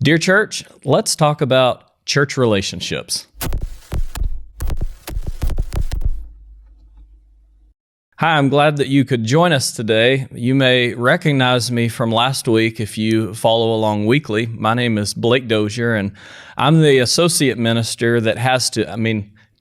Dear church, let's talk about church relationships. Hi, I'm glad that you could join us today. You may recognize me from last week if you follow along weekly. My name is Blake Dozier, and I'm the associate minister that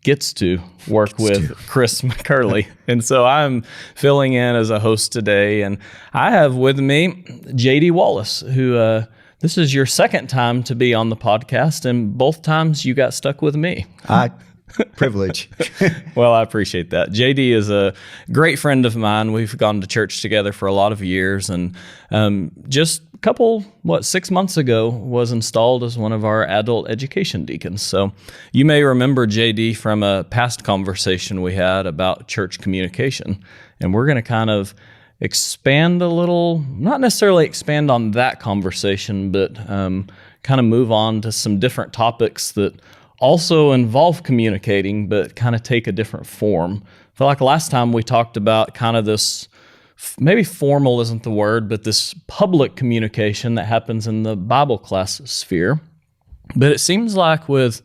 gets to work with Chris McCurley. And so I'm filling in as a host today. And I have with me JD Wallace, who this is your second time to be on the podcast, and both times you got stuck with me. Privilege. Well, I appreciate that. JD is a great friend of mine. We've gone to church together for a lot of years, and just a couple, 6 months ago, was installed as one of our adult education deacons. So you may remember JD from a past conversation we had about church communication, and we're going to kind of expand a little, not necessarily expand on that conversation, but kind of move on to some different topics that also involve communicating, but kind of take a different form. I feel like last time we talked about kind of this, maybe formal isn't the word, but this public communication that happens in the Bible class sphere. But it seems like with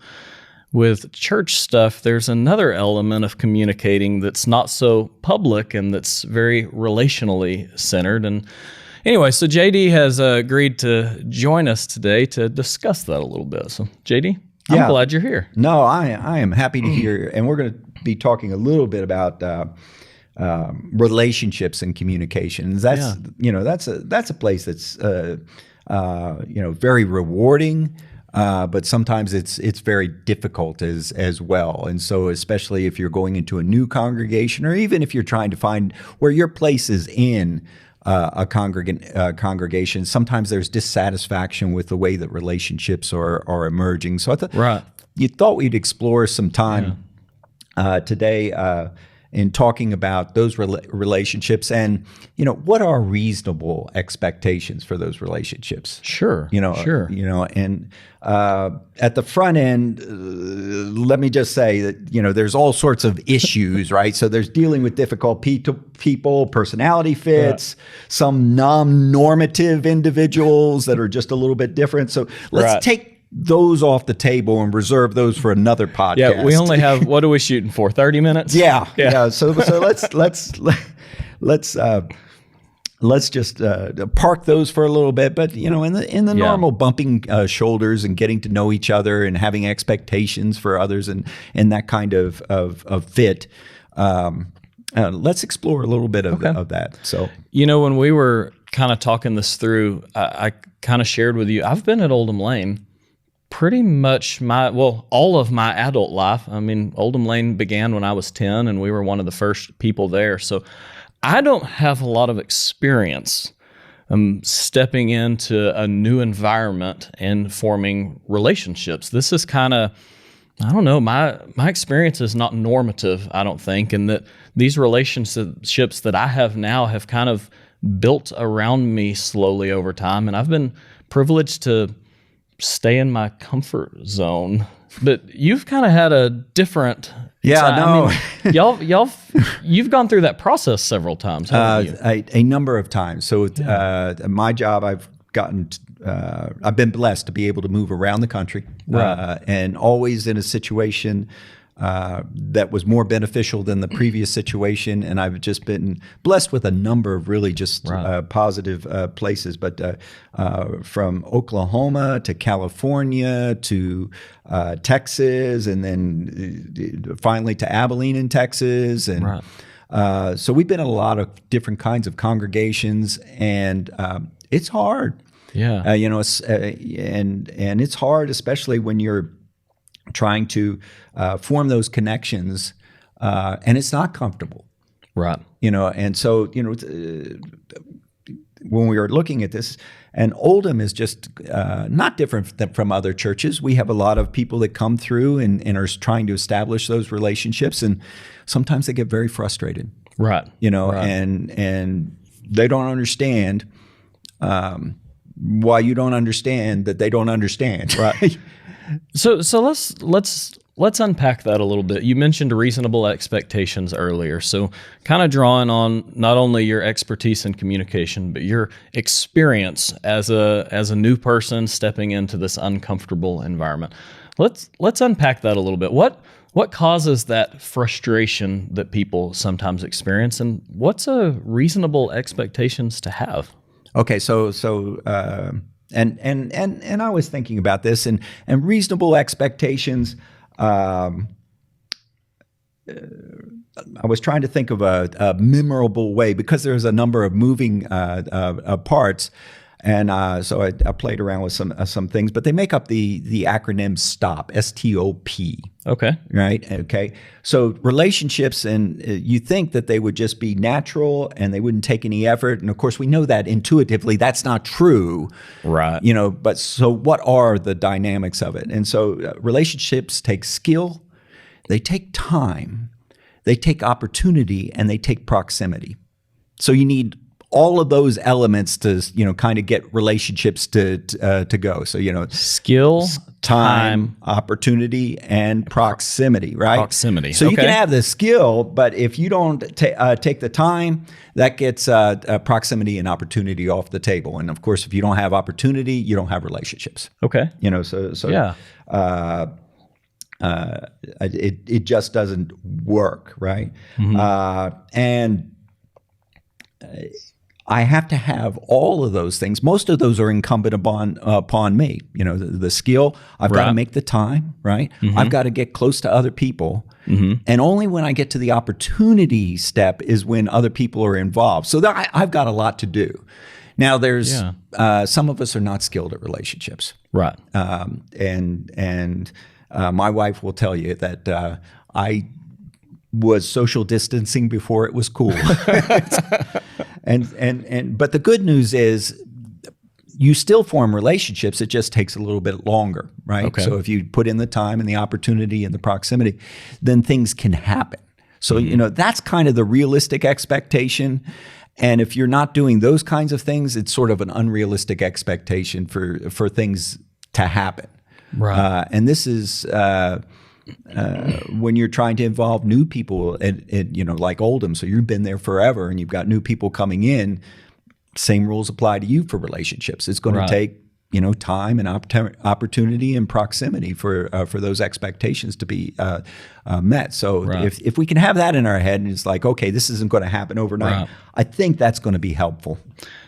church stuff, there's another element of communicating that's not so public and that's very relationally centered. And anyway, so JD has agreed to join us today to discuss that a little bit. So JD? I'm glad you're here. No, I am happy to hear, and we're going to be talking a little bit about relationships and communications. That's that's a place that's very rewarding, but sometimes it's very difficult as well. And so, especially if you're going into a new congregation, or even if you're trying to find where your place is in a congregation, sometimes there's dissatisfaction with the way that relationships are emerging. So I thought we'd explore some time today in talking about those relationships, and what are reasonable expectations for those relationships. Sure. And at the front end, let me just say that there's all sorts of issues, right? So there's dealing with difficult people, personality fits, some non-normative individuals that are just a little bit different. So let's take those off the table and reserve those for another podcast. Yeah, we only have, what are we shooting for? 30 minutes? Yeah. So let's just park those for a little bit. But in the normal bumping shoulders and getting to know each other and having expectations for others and that kind of fit. Let's explore a little bit of that. So when we were kind of talking this through, I kind of shared with you, I've been at Oldham Lane pretty much all of my adult life. I mean, Oldham Lane began when I was 10, and we were one of the first people there. So I don't have a lot of experience stepping into a new environment and forming relationships. This is kind of, I don't know, my experience is not normative, I don't think, and that these relationships that I have now have kind of built around me slowly over time, and I've been privileged to stay in my comfort zone. But you've kind of had a different you've gone through that process several times, haven't you? A number of times. So my job, I've been blessed to be able to move around the country, and always in a situation that was more beneficial than the previous situation. And I've just been blessed with a number of really just positive places. But from Oklahoma to California to Texas, and then finally to Abilene in Texas. And so we've been in a lot of different kinds of congregations, and it's hard. Yeah. And it's hard, especially when you're trying to form those connections, and it's not comfortable, right? And so when we were looking at this, and Oldham is just not different from other churches. We have a lot of people that come through and are trying to establish those relationships, and sometimes they get very frustrated, right? And they don't understand why you don't understand that they don't understand, right? So let's let's unpack that a little bit. You mentioned reasonable expectations earlier. So kind of drawing on not only your expertise in communication, but your experience as a new person stepping into this uncomfortable environment. Let's unpack that a little bit. What causes that frustration that people sometimes experience, and what's a reasonable expectations to have? Okay, and I was thinking about this, and reasonable expectations. I was trying to think of a memorable way, because there's a number of moving parts. And so I played around with some things, but they make up the acronym STOP, S-T-O-P. Okay. Right. Okay. So relationships, and you think that they would just be natural and they wouldn't take any effort. And of course, we know that intuitively that's not true. Right. But so what are the dynamics of it? And so relationships take skill, they take time, they take opportunity, and they take proximity. So you need all of those elements to, kind of get relationships to go. So, skill, time, opportunity, and proximity, right? Proximity. So you can have the skill, but if you don't take the time, that gets proximity and opportunity off the table. And of course, if you don't have opportunity, you don't have relationships. Okay. So yeah. It just doesn't work, right? Mm-hmm. And I have to have all of those things. Most of those are incumbent upon me. The skill, I've got to make the time, right? Mm-hmm. I've got to get close to other people. Mm-hmm. And only when I get to the opportunity step is when other people are involved. So I've got a lot to do. Now, there's some of us are not skilled at relationships. Right. And my wife will tell you that I was social distancing before it was cool. But the good news is you still form relationships. It just takes a little bit longer, right? Okay. So if you put in the time and the opportunity and the proximity, then things can happen. So, that's kind of the realistic expectation. And if you're not doing those kinds of things, it's sort of an unrealistic expectation for things to happen. Right. And this is when you're trying to involve new people, like Oldham, so you've been there forever and you've got new people coming in, same rules apply to you for relationships. It's going to take, time and opportunity and proximity for those expectations to be met. So if we can have that in our head, and it's like, okay, this isn't going to happen overnight, I think that's going to be helpful.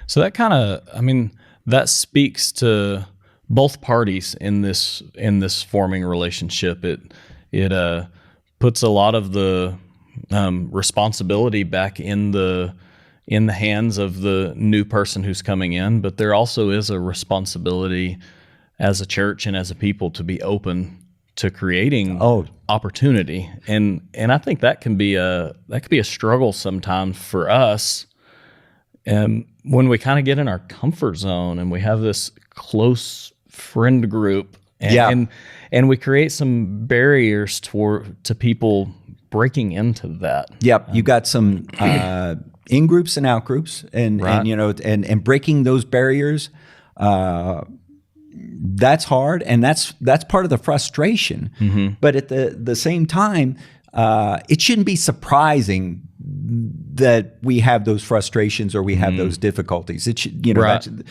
So that kind of, that speaks to both parties in this forming relationship. It puts a lot of the responsibility back in the hands of the new person who's coming in, but there also is a responsibility as a church and as a people to be open to creating opportunity. And I think that can be a struggle sometimes for us. And when we kind of get in our comfort zone and we have this close friend group, and we create some barriers to people breaking into that. Yep, you got some in groups and out groups, and breaking those barriers. That's hard, and that's part of the frustration. Mm-hmm. But at the same time, it shouldn't be surprising that we have those frustrations or we have those difficulties. It should,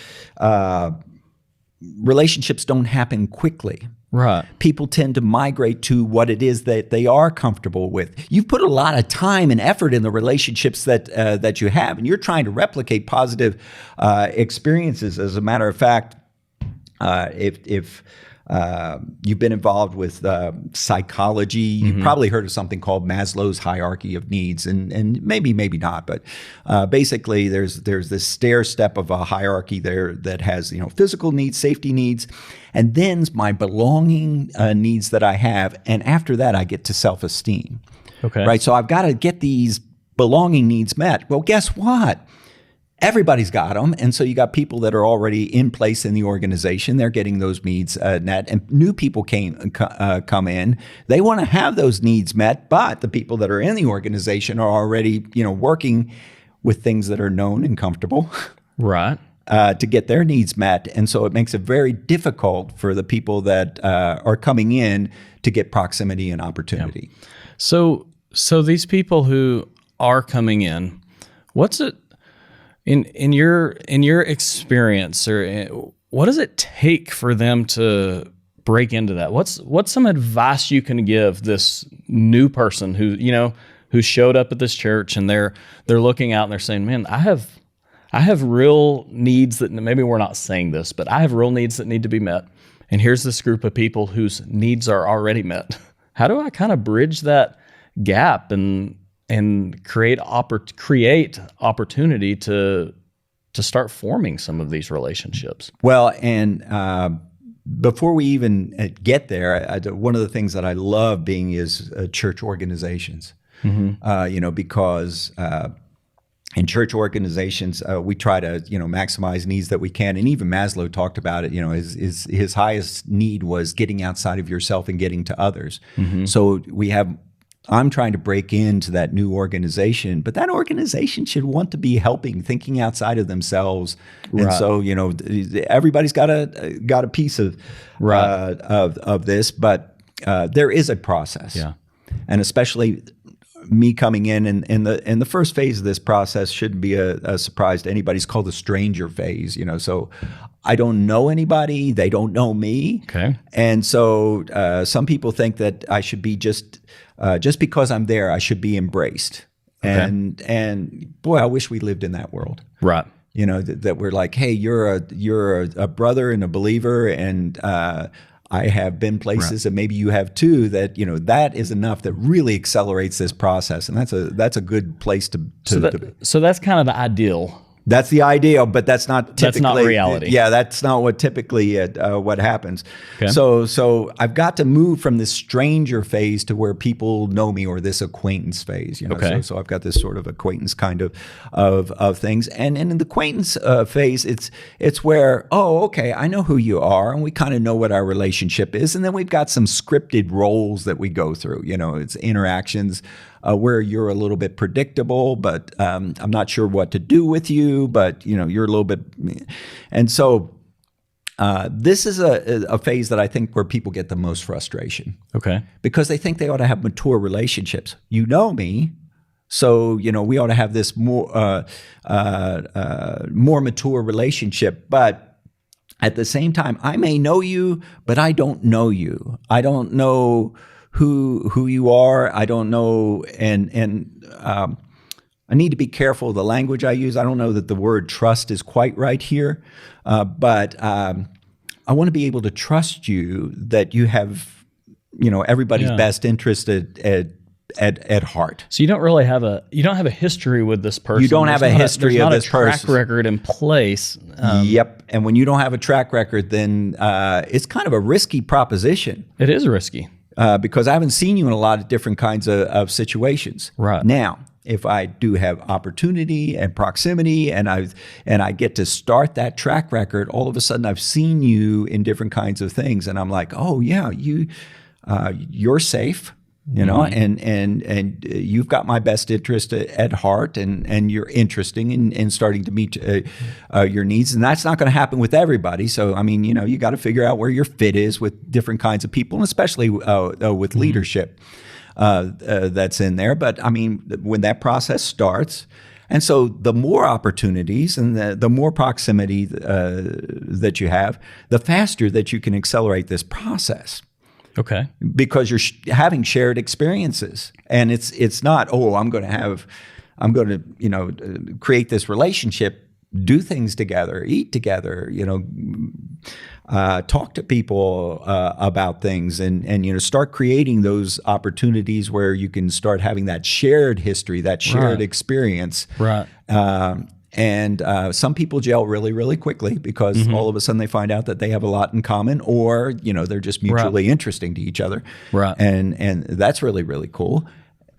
relationships don't happen quickly. Right. People tend to migrate to what it is that they are comfortable with. You've put a lot of time and effort in the relationships that you have, and you're trying to replicate positive experiences. As a matter of fact, if you've been involved with psychology, you've probably heard of something called Maslow's hierarchy of needs, and maybe not, but basically there's this stair step of a hierarchy there that has physical needs, safety needs, and then's my belonging needs that I have, and after that I get to self-esteem. Okay. Right. So I've got to get these belonging needs met. Well, guess what? Everybody's got them. And so you got people that are already in place in the organization. They're getting those needs met. And new people come in. They want to have those needs met. But the people that are in the organization are already, working with things that are known and comfortable. Right. to get their needs met. And so it makes it very difficult for the people that are coming in to get proximity and opportunity. So these people who are coming in, what's it in your experience, or what does it take for them to break into that? What's some advice you can give this new person who showed up at this church, and they're looking out and they're saying, man, I have real needs that, maybe we're not saying this, but I have real needs that need to be met. And here's this group of people whose needs are already met. How do I kind of bridge that gap and create opportunity to start forming some of these relationships? Well, and before we even get there, one of the things that I love being is church organizations. Because in church organizations, we try to, maximize needs that we can. And even Maslow talked about it. His highest need was getting outside of yourself and getting to others. So I'm trying to break into that new organization, but that organization should want to be helping, thinking outside of themselves. Right. And so, everybody's got a piece of this, but there is a process. Yeah. And especially me coming in the first phase of this process shouldn't be a surprise to anybody. It's called the stranger phase, so I don't know anybody, they don't know me. Okay. And so some people think that I should be just because I'm there, I should be embraced. Okay. And boy, I wish we lived in that world. Right. That we're like, hey, you're a brother and a believer, and I have been places, and maybe you have too, that that is enough that really accelerates this process, and that's a good place to. So that's kind of the ideal. That's the ideal, but that's not typically. That's not reality. Yeah, that's not what typically what happens. Okay. So I've got to move from this stranger phase to where people know me, or this acquaintance phase. Okay. So I've got this sort of acquaintance kind of things, and in the acquaintance phase, it's where, oh, okay, I know who you are, and we kind of know what our relationship is, and then we've got some scripted roles that we go through. It's interactions. Where you're a little bit predictable, but I'm not sure what to do with you, but you're a little bit, and so this is a phase that I think where people get the most frustration. Okay, because they think they ought to have mature relationships. You know me, so we ought to have this more mature relationship, but at the same time, I may know you, but I don't know you. I don't know who you are. I don't know, and I need to be careful of the language I use. I don't know that the word trust is quite right here, but I want to be able to trust you that you have, everybody's best interest at heart. So you don't have a history with this person. You don't have a history of this person. Track record in place. Yep. And when you don't have a track record, then it's kind of a risky proposition. It is risky. Because I haven't seen you in a lot of different kinds of situations. Right. Now, if I do have opportunity and proximity, and I get to start that track record, all of a sudden I've seen you in different kinds of things, and I'm like, oh yeah, you're safe. And you've got my best interest at heart, and you're interesting in starting to meet your needs, and that's not going to happen with everybody. So I mean, you got to figure out where your fit is with different kinds of people, and especially with leadership that's in there. But I mean, when that process starts. And so the more opportunities and the more proximity that you have, the faster that you can accelerate this process. Okay. Because you're having shared experiences, and it's not, I'm going to create this relationship, do things together, eat together, talk to people about things, and start creating those opportunities where you can start having that shared history, that shared experience. Right. And some people gel really, really quickly because all of a sudden they find out that they have a lot in common, or they're just mutually interesting to each other. Right. And that's really, really cool.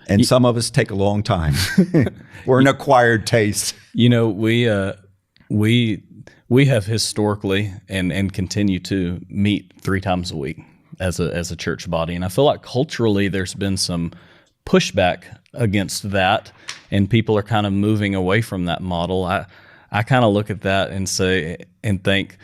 And some of us take a long time. We're an acquired taste. We have historically and continue to meet 3 times a week as a church body, and I feel like culturally there's been some pushback against that, and people are kind of moving away from that model. I I kind of look at that and think,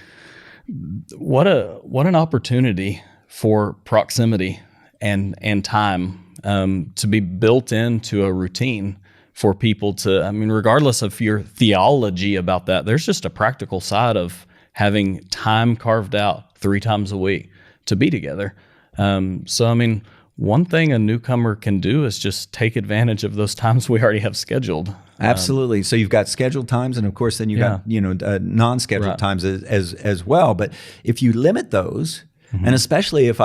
what an opportunity for proximity and time to be built into a routine for people to, I mean, regardless of your theology about that, there's just a practical side of having time carved out 3 times a week to be together. So, I mean, one thing a newcomer can do is just take advantage of those times we already have scheduled. Absolutely. So you've got scheduled times, and of course, then you got non-scheduled times as well. But if you limit those, and especially if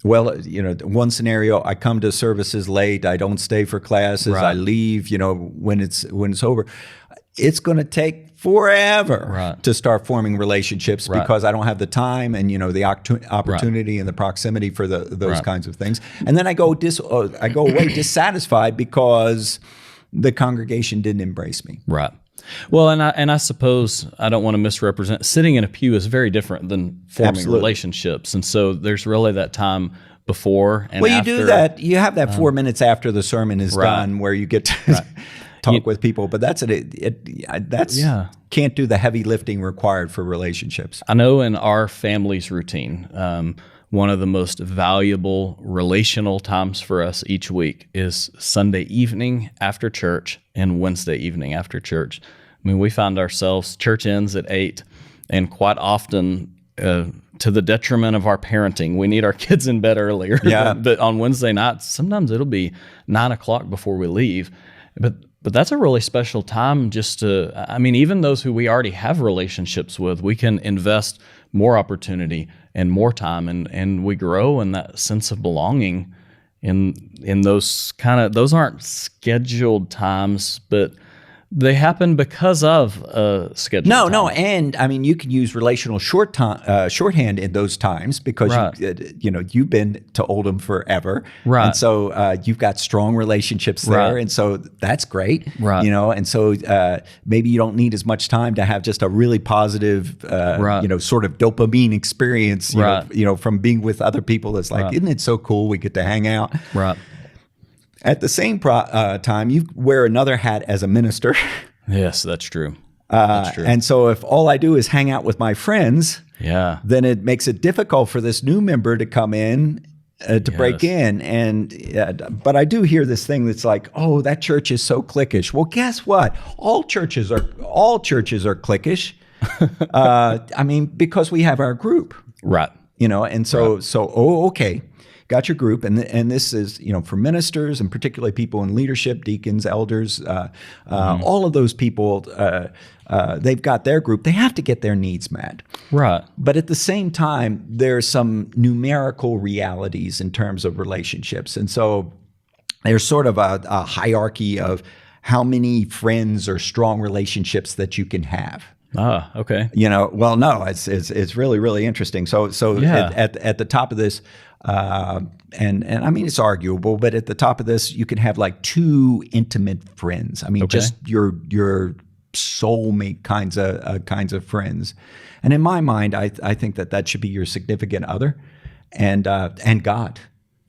one scenario, I come to services late, I don't stay for classes, I leave, when it's over, it's going to take forever to start forming relationships because I don't have the time and the opportunity and the proximity for those kinds of things. And then I go away dissatisfied because the congregation didn't embrace me. Right. Well, and I suppose I don't want to misrepresent. Sitting in a pew is very different than forming relationships, and so there's really that time before and after. You do that. You have that 4 minutes after the sermon is done, where you get to talk with people. But that's can't do the heavy lifting required for relationships. I know in our family's routine, one of the most valuable relational times for us each week is Sunday evening after church and Wednesday evening after church. I mean, we find ourselves, church ends at 8, and quite often, to the detriment of our parenting, we need our kids in bed earlier. But on Wednesday nights, sometimes it'll be 9 o'clock before we leave. But that's a really special time just to, I mean, even those who we already have relationships with, we can invest more opportunity and more time, and we grow in that sense of belonging in those those aren't scheduled times, but they happen because of scheduled time. No, and I mean, you can use relational shorthand in those times because you've been to Oldham forever, and so you've got strong relationships there, and so that's great, and so maybe you don't need as much time to have just a really positive, sort of dopamine experience, from being with other people. That's like, isn't it so cool? We get to hang out, At the same time, you wear another hat as a minister. Yes, that's true. And so if all I do is hang out with my friends, then it makes it difficult for this new member to come in, to break in. But I do hear this thing that's like, oh, that church is so cliquish. Well, guess what? All churches are cliquish. I mean, because we have our group. Right. And so okay. Got your group, and this is for ministers and particularly people in leadership, deacons, elders, all of those people. They've got their group. They have to get their needs met, right? But at the same time, there's some numerical realities in terms of relationships, and so there's sort of a hierarchy of how many friends or strong relationships that you can have. Ah, okay. Well, no, it's really, really interesting. So at the top of this, and I mean, it's arguable, but at the top of this, you can have like 2 intimate friends. I mean, just your soulmate kinds of friends. And in my mind, I think that should be your significant other, and God.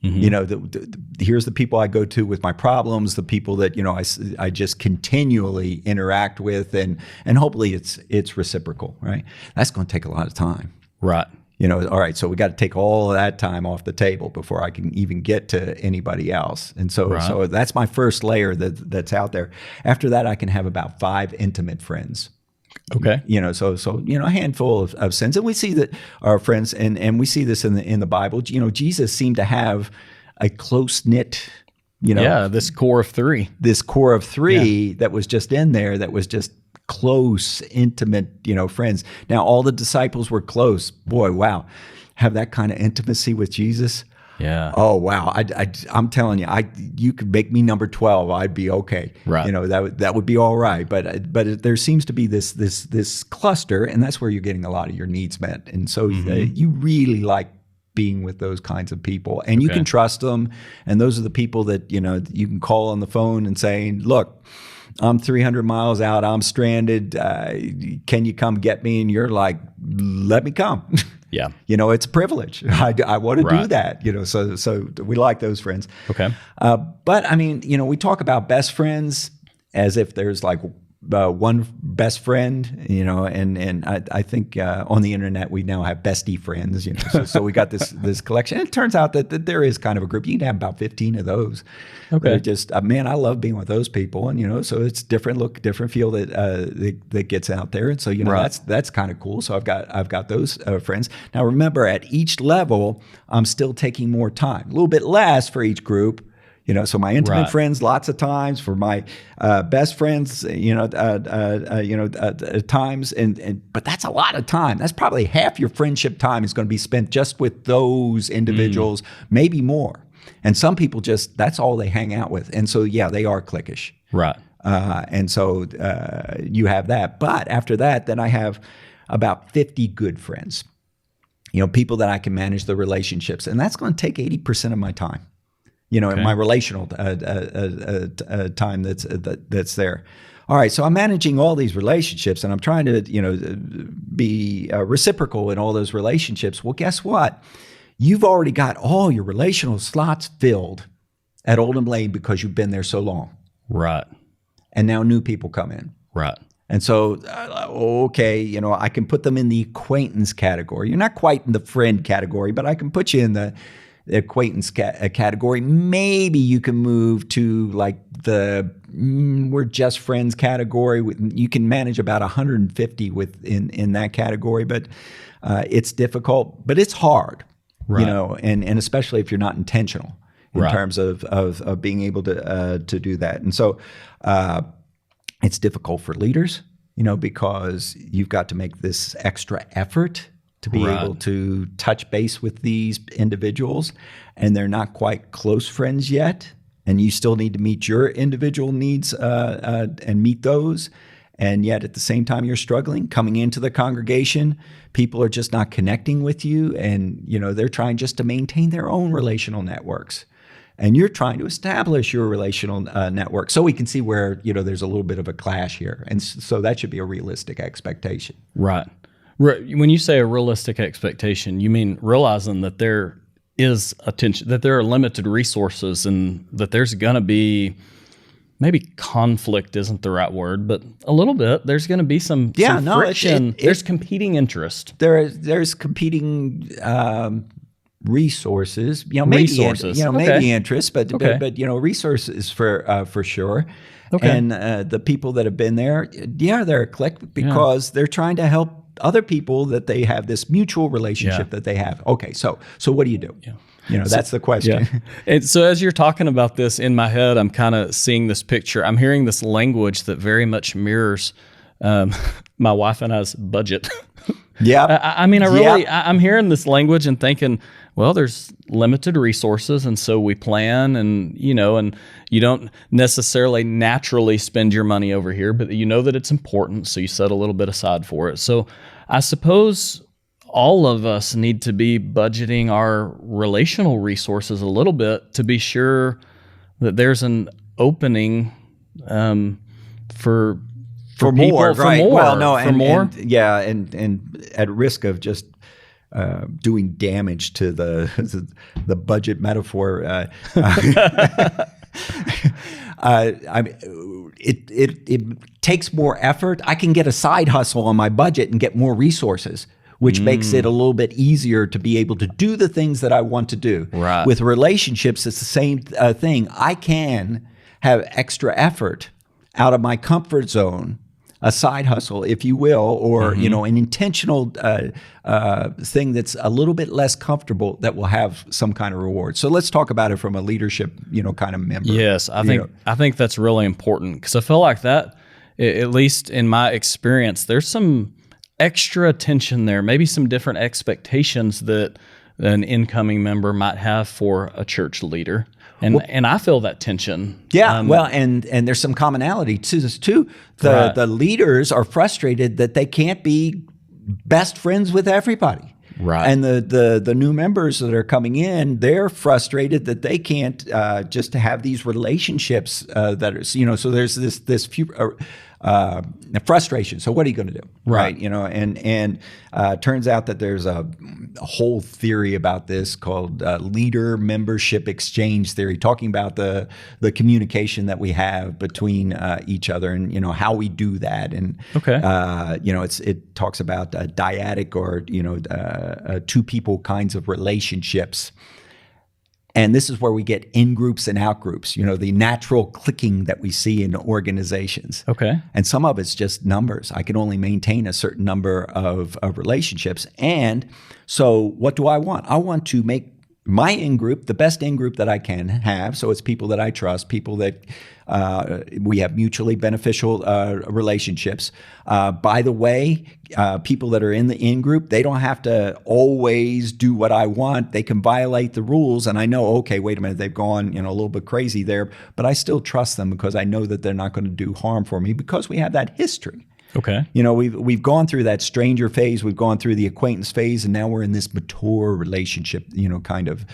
Mm-hmm. Here's the people I go to with my problems, the people that I just continually interact with, and hopefully it's reciprocal, right? That's going to take a lot of time, right? All right, so we got to take all of that time off the table before I can even get to anybody else, and so that's my first layer that's out there. After that, I can have about 5 intimate friends. Okay. So a handful of sins, and we see that our friends, and we see this in the Bible. Jesus seemed to have a close knit, this core of 3. This core of 3 that was just in there, that was just close, intimate, friends. Now all the disciples were close. Boy, wow, have that kind of intimacy with Jesus. Yeah. Oh wow! I'm telling you, you could make me number 12. I'd be okay. Right. That would be all right. But there seems to be this cluster, and that's where you're getting a lot of your needs met. And so you really like being with those kinds of people, and you can trust them. And those are the people that you can call on the phone and say, "Look, I'm 300 miles out. I'm stranded. Can you come get me?" And you're like, "Let me come." Yeah. It's a privilege. I want to do that, so we like those friends. Okay. But I mean, we talk about best friends as if there's like one best friend, you know, and I think on the internet we now have bestie friends, you know. So we got this collection. And it turns out that there is kind of a group. You can have about 15 of those. Okay. They're just man, I love being with those people, and you know, so it's different look, different feel that gets out there, and so you know that's kind of cool. So I've got those friends. Now remember, at each level, I'm still taking more time, a little bit less for each group. You know, so my intimate friends, lots of times. For my best friends, times, but that's a lot of time. That's probably half your friendship time is going to be spent just with those individuals, maybe more. And some people that's all they hang out with. And so, yeah, they are cliquish. Right. And so you have that. But after that, then I have about 50 good friends. You know, people that I can manage the relationships, and that's going to take 80% of my time. You know, in my relational time that's there. All right, so I'm managing all these relationships, and I'm trying to, you know, be reciprocal in all those relationships. Well, guess what? You've already got all your relational slots filled at Oldham Lane because you've been there so long. Right. And now new people come in. Right. And so, okay, you know, I can put them in the acquaintance category. You're not quite in the friend category, but I can put you in the acquaintance category. Maybe you can move to like the we're just friends category. You can manage about 150 in that category, but it's difficult, but it's hard, you know, and especially if you're not intentional in terms of being able to do that. And so it's difficult for leaders, you know, because you've got to make this extra effort to be able to touch base with these individuals, and they're not quite close friends yet, and you still need to meet your individual needs and meet those, and yet at the same time you're struggling. Coming into the congregation, people are just not connecting with you, and you know they're trying just to maintain their own relational networks, and you're trying to establish your relational network. So we can see where, you know, there's a little bit of a clash here, and so that should be a realistic expectation. Right. When you say a realistic expectation, you mean realizing that there is attention, that there are limited resources, and that there's going to be maybe conflict isn't the right word, but a little bit. There's going to be some friction. There's competing interest. There's competing resources. You know, maybe maybe interest, but you know, resources for sure. Okay. And the people that have been there, they're a clique because they're trying to help other people that they have this mutual relationship that they have. Okay, so what do you do? Yeah. You know, that's the question. Yeah. And so as you're talking about this in my head, I'm kind of seeing this picture. I'm hearing this language that very much mirrors my wife and I's budget. Yeah. I'm hearing this language and thinking, well, there's limited resources, and so we plan, and you know, and you don't necessarily naturally spend your money over here, but you know that it's important, so you set a little bit aside for it. So I suppose all of us need to be budgeting our relational resources a little bit to be sure that there's an opening for more, right? More, well, no, for more. And at risk of just doing damage to the budget metaphor. It takes more effort. I can get a side hustle on my budget and get more resources, which makes it a little bit easier to be able to do the things that I want to do. Right. With relationships, it's the same thing. I can have extra effort out of my comfort zone, a side hustle, if you will, or you know, an intentional thing that's a little bit less comfortable that will have some kind of reward. So let's talk about it from a leadership, you know, kind of member. Yes, I think that's really important, because I feel like that, at least in my experience, there's some extra attention there, maybe some different expectations that an incoming member might have for a church leader. And I feel that tension. Yeah, and there's some commonality to this too. The leaders are frustrated that they can't be best friends with everybody. Right. And the new members that are coming in, they're frustrated that they can't just have these relationships that are, you know, so there's this frustration. So what are you going to do? Right. You know, and turns out that there's a whole theory about this called leader membership exchange theory, talking about the communication that we have between each other and, you know, how we do that. And, Okay. you know, it talks about dyadic or, you know, two people kinds of relationships. And this is where we get in groups and out groups, you know, the natural clicking that we see in organizations. Okay. And some of it's just numbers. I can only maintain a certain number of relationships. And so what do I want? I want to make my in-group the best in-group that I can have. So it's people that I trust, people that we have mutually beneficial relationships. By the way, people that are in the in-group, they don't have to always do what I want. They can violate the rules. And I know, okay, wait a minute, they've gone, you know, a little bit crazy there, but I still trust them because I know that they're not going to do harm for me because we have that history. Okay. You know, we've gone through that stranger phase, we've gone through the acquaintance phase, and now we're in this mature relationship, you know, kind of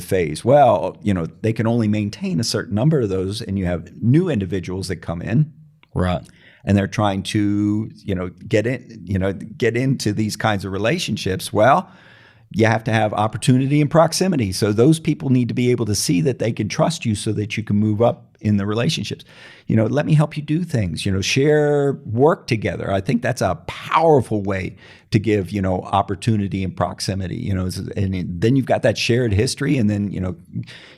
phase. Well, you know, they can only maintain a certain number of those, and you have new individuals that come in, Right. and they're trying to, you know, get into these kinds of relationships. Well, you have to have opportunity and proximity. So those people need to be able to see that they can trust you so that you can move up in the relationships. You know, let me help you do things, you know, share work together. I think that's a powerful way to give, you know, opportunity and proximity, you know, and then you've got that shared history and then, you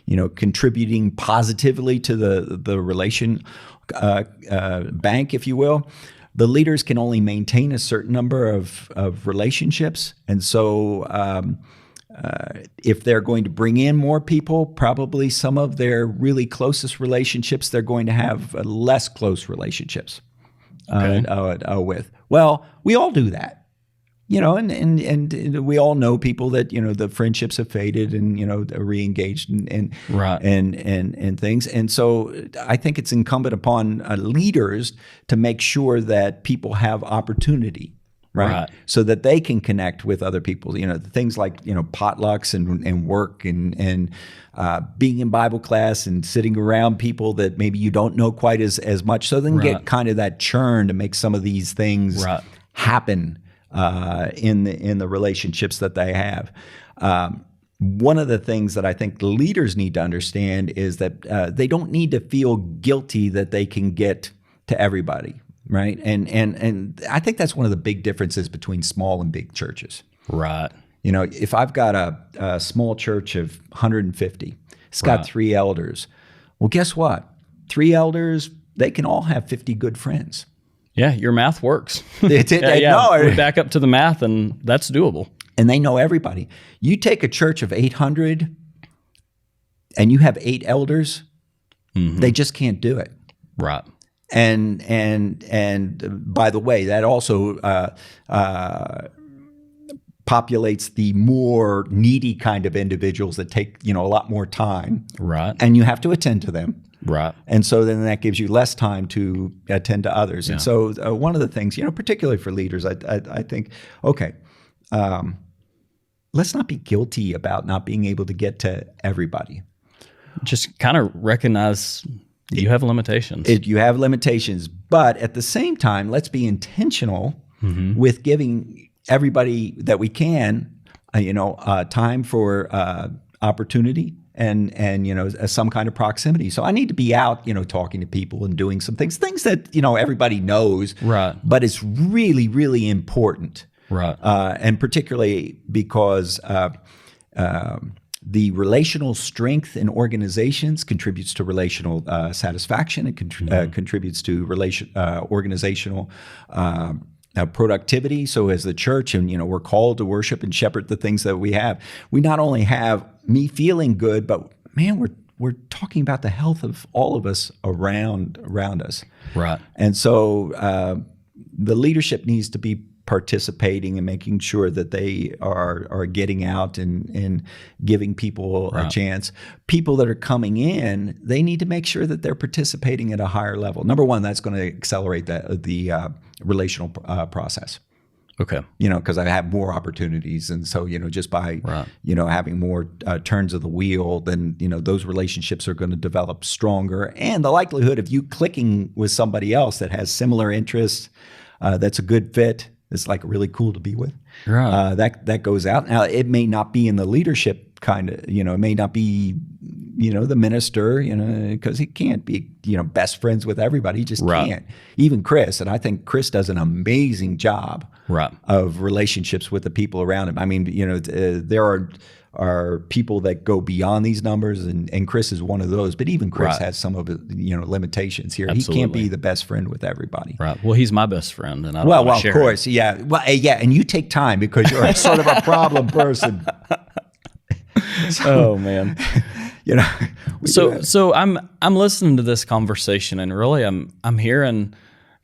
know, contributing positively to the relation bank, if you will. The leaders can only maintain a certain number of relationships. And so if they're going to bring in more people, probably some of their really closest relationships, they're going to have less close relationships with. Well, we all do that. You know, and we all know people that, you know, the friendships have faded and, you know, they're re-engaged and things. And so I think it's incumbent upon leaders to make sure that people have opportunity, right? So that they can connect with other people. You know, things like, you know, potlucks and work and being in Bible class and sitting around people that maybe you don't know quite as much. So then get kind of that churn to make some of these things happen. In the relationships that they have. One of the things that I think the leaders need to understand is that they don't need to feel guilty that they can get to everybody, right? And I think that's one of the big differences between small and big churches. Right. You know, if I've got a small church of 150, it's got 3 elders. Well, guess what? 3 elders, they can all have 50 good friends. Yeah, your math works. We back up to the math, and that's doable. And they know everybody. You take a church of 800, and you have 8 elders. They just can't do it. Right. And by the way, that also populates the more needy kind of individuals that take, you know, a lot more time. Right. And you have to attend to them. Right. And so then that gives you less time to attend to others. And so one of the things, you know, particularly for leaders, I think, okay, let's not be guilty about not being able to get to everybody. Just kind of recognize you have limitations. You have limitations, but at the same time, let's be intentional with giving everybody that we can, time for opportunity. And you know, some kind of proximity. So I need to be out, you know, talking to people and doing some things that, you know, everybody knows. Right. But it's really, really important. Right. And particularly because the relational strength in organizations contributes to relational satisfaction. It contributes to organizational productivity. So as the church, and you know, we're called to worship and shepherd the things that we have. We not only have me feeling good, but man, we're talking about the health of all of us around us. Right. And so the leadership needs to be participating and making sure that they are getting out and giving people a chance. People that are coming in, they need to make sure that they're participating at a higher level. Number one, that's going to accelerate the relational process. Okay. Because I have more opportunities. And so, just by, Right. having more turns of the wheel, then, those relationships are going to develop stronger. And the likelihood of you clicking with somebody else that has similar interests, that's a good fit, it's like really cool to be with. Right. That goes out. Now, it may not be in the leadership kind of, it may not be, the minister, because he can't be, best friends with everybody. He just Right. can't. Even Chris, and I think Chris does an amazing job Right. of relationships with the people around him. I mean, there are people that go beyond these numbers, and Chris is one of those. But even Chris Right. has some of limitations here. Absolutely. He can't be the best friend with everybody. Right. Well, he's my best friend, and I don't Well, want to of share course, yeah. Well, yeah, and you take time because you're sort of a problem person. Oh man. we do have- So I'm listening to this conversation, and really I'm hearing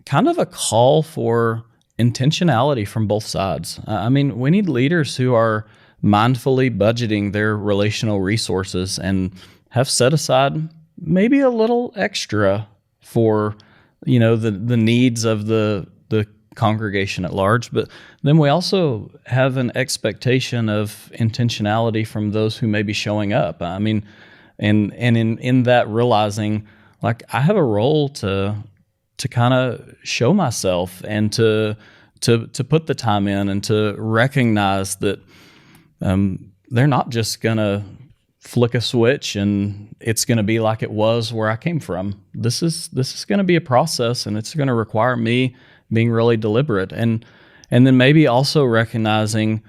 kind of a call for intentionality from both sides. I mean, we need leaders who are mindfully budgeting their relational resources and have set aside maybe a little extra for the needs of the congregation at large. But then we also have an expectation of intentionality from those who may be showing up. I mean, and in that realizing, like, I have a role to kind of show myself and to put the time in and to recognize that they're not just gonna flick a switch and it's gonna be like it was where I came from. This is gonna be a process, and it's gonna require me being really deliberate, and then maybe also recognizing,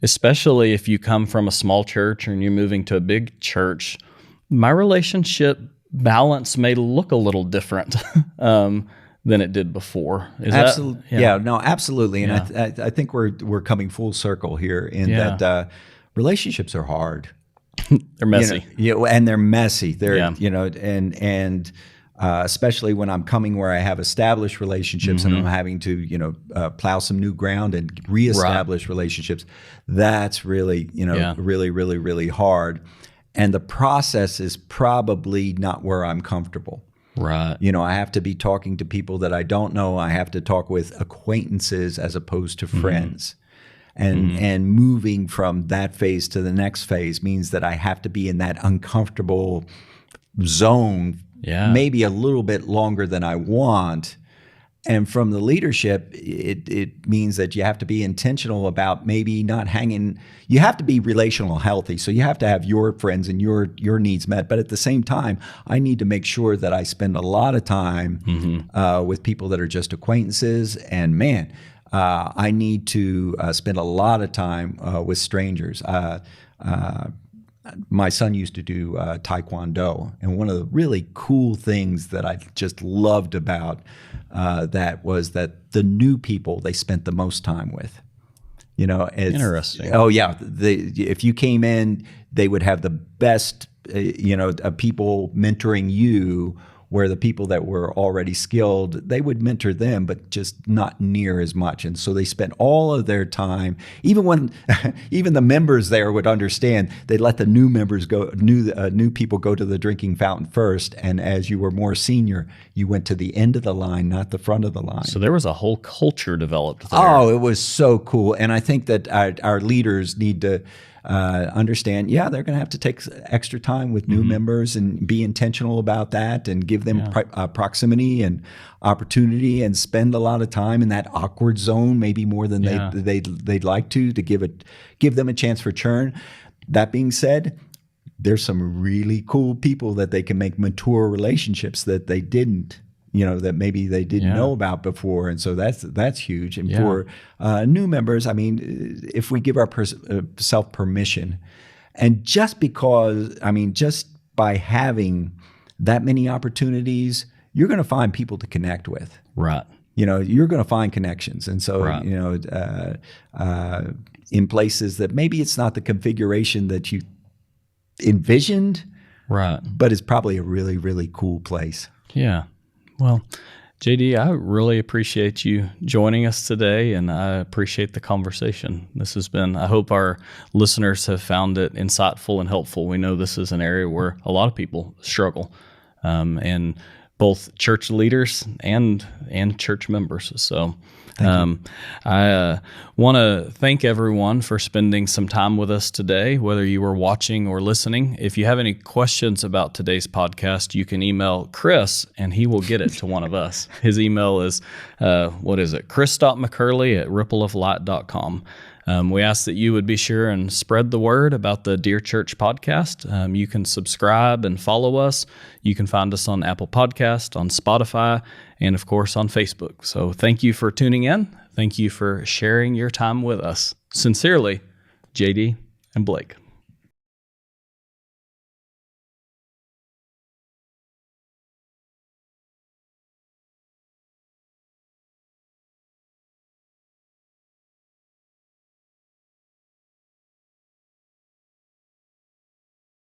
especially if you come from a small church and you're moving to a big church, my relationship balance may look a little different than it did before. Is Absolutely. that? Yeah. No, absolutely. And Yeah. I think we're coming full circle here in Yeah. that relationships are hard. They're messy. And they're messy. They're Yeah. and especially when I'm coming where I have established relationships and I'm having to plow some new ground and reestablish relationships. That's really really really really hard. And the process is probably not where I'm comfortable. Right. I have to be talking to people that I don't know. I have to talk with acquaintances as opposed to friends. And moving from that phase to the next phase means that I have to be in that uncomfortable zone maybe a little bit longer than I want. And from the leadership, it means that you have to be intentional about maybe not hanging. You have to be relational healthy. So you have to have your friends and your needs met. But at the same time, I need to make sure that I spend a lot of time with people that are just acquaintances. And man, I need to spend a lot of time with strangers. My son used to do Taekwondo, and one of the really cool things that I just loved about that was that the new people they spent the most time with. Interesting. Oh yeah, if you came in, they would have the best, people mentoring you. Where the people that were already skilled, they would mentor them, but just not near as much. And so they spent all of their time, even when even the members there would understand, they let the new members go, new people go to the drinking fountain first. And as you were more senior, you went to the end of the line, not the front of the line. So there was a whole culture developed there. Oh, it was so cool. And I think that our leaders need to understand, they're going to have to take extra time with new members and be intentional about that and give them proximity and opportunity and spend a lot of time in that awkward zone, maybe more than they'd like to give them a chance for churn. That being said, there's some really cool people that they can make mature relationships that they didn't. That maybe they didn't know about before. And so that's huge. And for new members, I mean, if we give ourselves permission, and just by having that many opportunities, you're going to find people to connect with. Right. You're going to find connections. And so, in places that maybe it's not the configuration that you envisioned, right, but it's probably a really, really cool place. Yeah. Well, JD, I really appreciate you joining us today, and I appreciate the conversation. This has been, I hope our listeners have found it insightful and helpful. We know this is an area where a lot of people struggle, and both church leaders and church members. So I want to thank everyone for spending some time with us today, whether you were watching or listening. If you have any questions about today's podcast, you can email Chris and he will get it to one of us. His email is, chris.mccurley@rippleoflight.com. We ask that you would be sure and spread the word about the Dear Church podcast. You can subscribe and follow us. You can find us on Apple Podcast, on Spotify, and of course on Facebook. So thank you for tuning in. Thank you for sharing your time with us. Sincerely, JD and Blake.